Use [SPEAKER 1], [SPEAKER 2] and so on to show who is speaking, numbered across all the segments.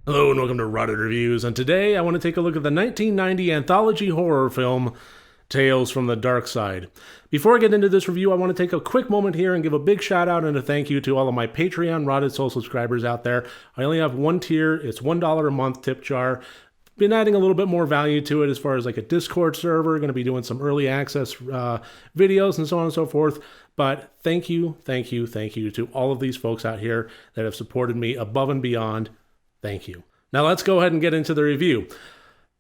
[SPEAKER 1] Hello and welcome to Rotted Reviews, and today I want to take a look at the 1990 anthology horror film, Tales from the Darkside. Before I get into this review, I want to take a quick moment here and give a big shout out and a thank you to all of my Patreon Rotted Soul subscribers out there. I only have one tier, it's $1 a month tip jar. Been adding a little bit more value to it as far as like a Discord server, going to be doing some early access videos and so on and so forth. But thank you to all of these folks out here that have supported me above and beyond. Thank you. Now let's go ahead and get into the review.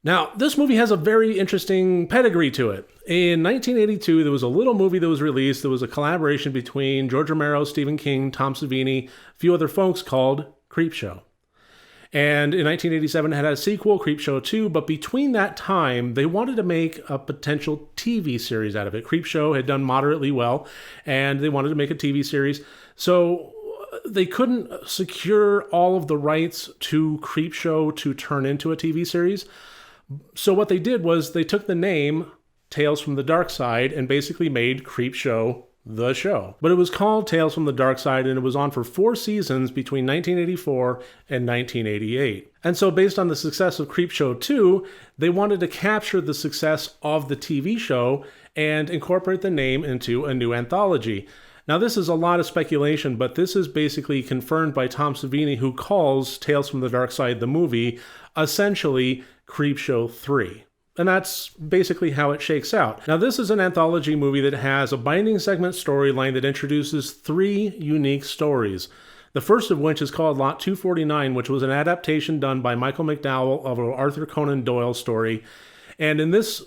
[SPEAKER 1] Now, this movie has a very interesting pedigree to it. In 1982, there was a little movie that was released. There was a collaboration between George Romero, Stephen King, Tom Savini, a few other folks called Creepshow. And in 1987, it had a sequel, Creepshow 2, but between that time, they wanted to make a potential TV series out of it. Creepshow had done moderately well, and they wanted to make a TV series. So they couldn't secure all of the rights to Creepshow to turn into a TV series. So what they did was they took the name Tales from the Darkside and basically made Creepshow the show. But it was called Tales from the Darkside, and it was on for 4 seasons between 1984 and 1988. And so based on the success of Creepshow 2, they wanted to capture the success of the TV show and incorporate the name into a new anthology. Now, this is a lot of speculation, but this is basically confirmed by Tom Savini, who calls Tales from the Darkside the movie essentially Creepshow 3. And that's basically how it shakes out. Now, this is an anthology movie that has a binding segment storyline that introduces 3 unique stories. The first of which is called Lot 249, which was an adaptation done by Michael McDowell of an Arthur Conan Doyle story. And in this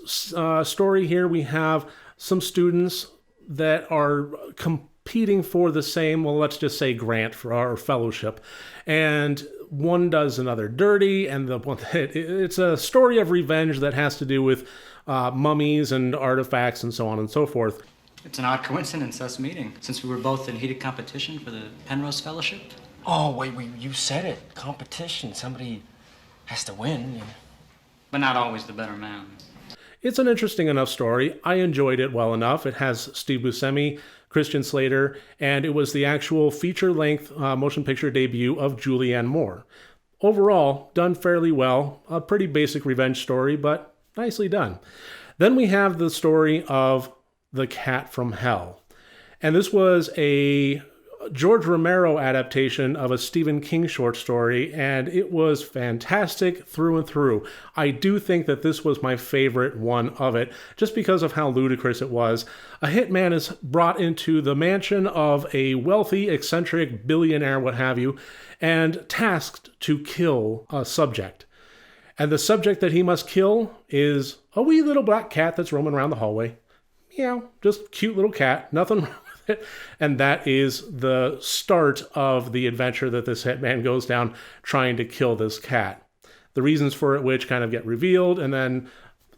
[SPEAKER 1] story here, we have some students that are competing for the same, well, let's just say grant for our fellowship. And one does another dirty, and it's a story of revenge that has to do with mummies and artifacts and so on and so forth.
[SPEAKER 2] It's an odd coincidence, us meeting, since we were both in heated competition for the Penrose Fellowship.
[SPEAKER 3] Oh, wait, you said it. Competition. Somebody has to win.
[SPEAKER 2] But not always the better man.
[SPEAKER 1] It's an interesting enough story. I enjoyed it well enough. It has Steve Buscemi, Christian Slater, and it was the actual feature-length motion picture debut of Julianne Moore. Overall, done fairly well. A pretty basic revenge story, but nicely done. Then we have the story of The Cat from Hell. And this was a George Romero adaptation of a Stephen King short story, and it was fantastic through and through. I do think that this was my favorite one of it, just because of how ludicrous it was. A hitman is brought into the mansion of a wealthy, eccentric billionaire, what have you, and tasked to kill a subject. And the subject that he must kill is a wee little black cat that's roaming around the hallway. Meow, just cute little cat, nothing wrong. And that is the start of the adventure that this hitman goes down trying to kill this cat. The reasons for it which kind of get revealed, and then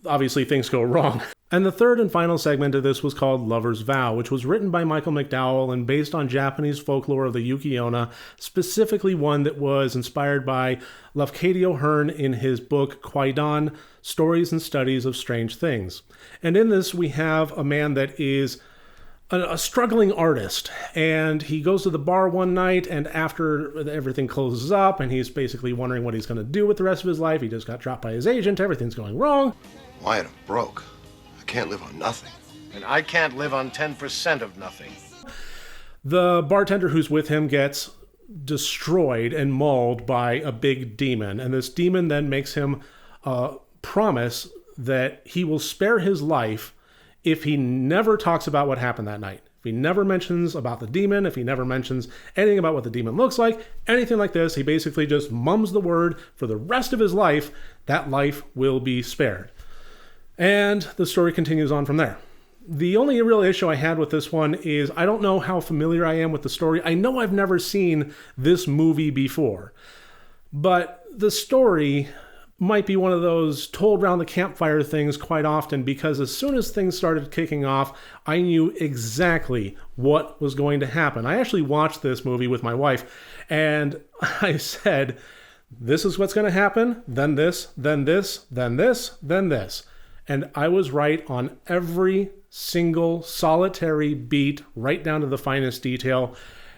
[SPEAKER 1] obviously things go wrong. And the third and final segment of this was called Lover's Vow, which was written by Michael McDowell and based on Japanese folklore of the Yuki-onna, specifically one that was inspired by Lafcadio Hearn in his book Kwaidan, Stories and Studies of Strange Things. And in this we have a man that is a struggling artist, and he goes to the bar one night, and after everything closes up and he's basically wondering what he's going to do with the rest of his life, he just got dropped by his agent, everything's going wrong.
[SPEAKER 4] Wyatt, I'm broke. I can't live on nothing.
[SPEAKER 5] And I can't live on 10% of nothing.
[SPEAKER 1] The bartender who's with him gets destroyed and mauled by a big demon, and this demon then makes him promise that he will spare his life if he never talks about what happened that night. If he never mentions about the demon, if he never mentions anything about what the demon looks like, anything like this, he basically just mums the word for the rest of his life, that life will be spared. And the story continues on from there. The only real issue I had with this one is I don't know how familiar I am with the story. I know I've never seen this movie before, but the story might be one of those told around the campfire things quite often, because as soon as things started kicking off, I knew exactly what was going to happen. I actually watched this movie with my wife, and I said, this is what's going to happen, then this, then this, then this, then this. And I was right on every single solitary beat, right down to the finest detail.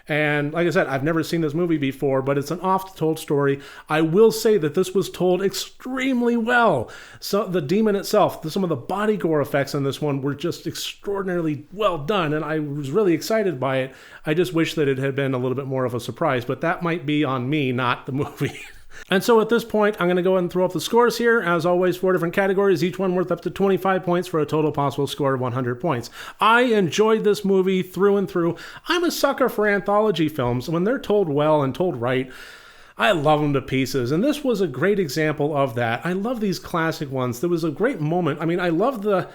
[SPEAKER 1] And like I said, I've never seen this movie before, but it's an oft-told story. I will say that this was told extremely well. So the demon itself, some of the body gore effects in this one were just extraordinarily well done, and I was really excited by it. I just wish that it had been a little bit more of a surprise, but that might be on me, not the movie. And so at this point, I'm going to go ahead and throw up the scores here. As always, 4 different categories, each one worth up to 25 points for a total possible score of 100 points. I enjoyed this movie through and through. I'm a sucker for anthology films. When they're told well and told right, I love them to pieces. And this was a great example of that. I love these classic ones. There was a great moment. I mean, I love the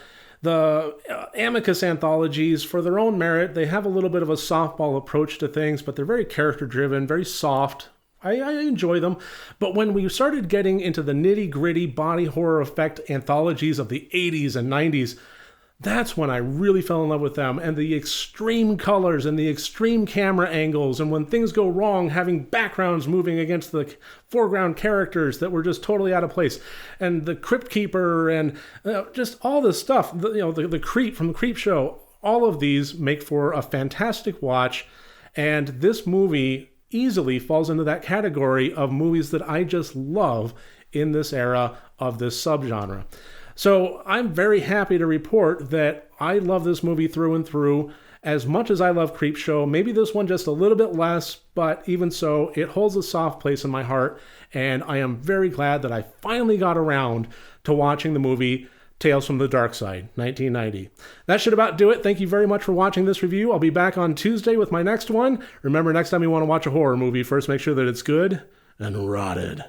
[SPEAKER 1] Amicus anthologies for their own merit. They have a little bit of a softball approach to things, but they're very character-driven, very soft. I enjoy them, but when we started getting into the nitty-gritty body horror effect anthologies of the 80s and 90s, that's when I really fell in love with them, and the extreme colors and the extreme camera angles, and when things go wrong, having backgrounds moving against the foreground characters that were just totally out of place, and the Crypt Keeper, and just all this stuff, the Creep from the Creep Show, all of these make for a fantastic watch, and this movie easily falls into that category of movies that I just love in this era of this subgenre. So I'm very happy to report that I love this movie through and through as much as I love Creepshow. Maybe this one just a little bit less, but even so, it holds a soft place in my heart, and I am very glad that I finally got around to watching the movie Tales from the Darkside, 1990. That should about do it. Thank you very much for watching this review. I'll be back on Tuesday with my next one. Remember, next time you want to watch a horror movie, first make sure that it's good and rotted.